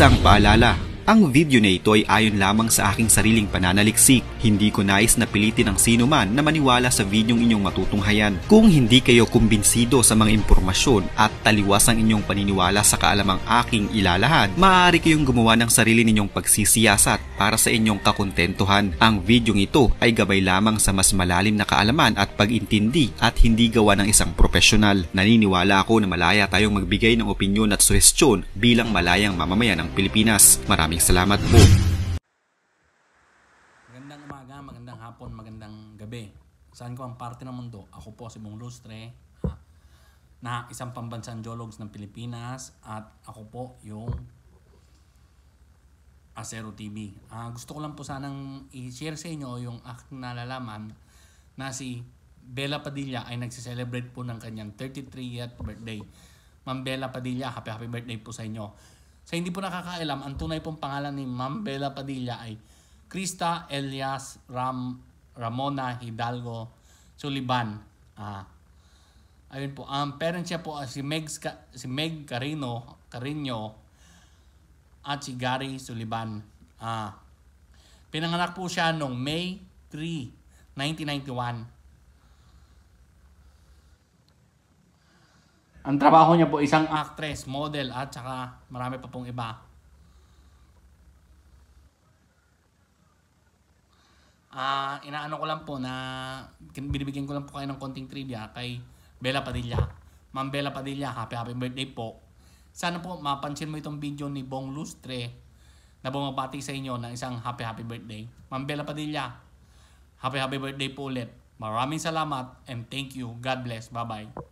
Isang paalala, ang video na ito ay ayon lamang sa aking sariling pananaliksik. Hindi ko nais na pilitin ang sino man na maniwala sa videong inyong matutunghayan. Kung hindi kayo kumbinsido sa mga impormasyon at taliwas ang inyong paniniwala sa kaalamang aking ilalahad, maaari kayong gumawa ng sarili ninyong pagsisiyasat para sa inyong kakontentuhan. Ang videong ito ay gabay lamang sa mas malalim na kaalaman at pag-intindi at hindi gawa ng isang profesional. Naniniwala ako na malaya tayong magbigay ng opinyon at suhestyon bilang malayang mamamayan ng Pilipinas. Maraming salamat po. Magandang umaga, magandang hapon, magandang gabi. Saan ko ang parte ng mundo? Ako po si Bong Lustre, na isang pambansang geologs ng Pilipinas, at ako po yung Acero TV. Gusto ko lang po sanang i-share sa inyo yung aking nalalaman na si Bella Padilla ay nagse-celebrate po ng kanyang 33th birthday. Ma'am Bella Padilla, happy birthday po sa inyo. Sa hindi po nakakaalam, ang tunay pong pangalan ni Ma'am Bella Padilla ay Krista Elias Ramona Hidalgo Suliban. Ayun po, ang parents niya po si Meg Carino at si Gary Suliban. Pinanganak po siya noong May 3, 1991. Ang trabaho niya po isang actress, model, at saka marami pa pong iba. Inaano ko lang po na binibigyan ko lang po kayo ng konting trivia kay Bella Padilla. Ma'am Bella Padilla, happy birthday po. Sana po mapansin mo itong video ni Bong Lustre na bumabati sa inyo ng isang happy birthday. Ma'am Bella Padilla, happy birthday po ulit. Maraming salamat and thank you. God bless. Bye-bye.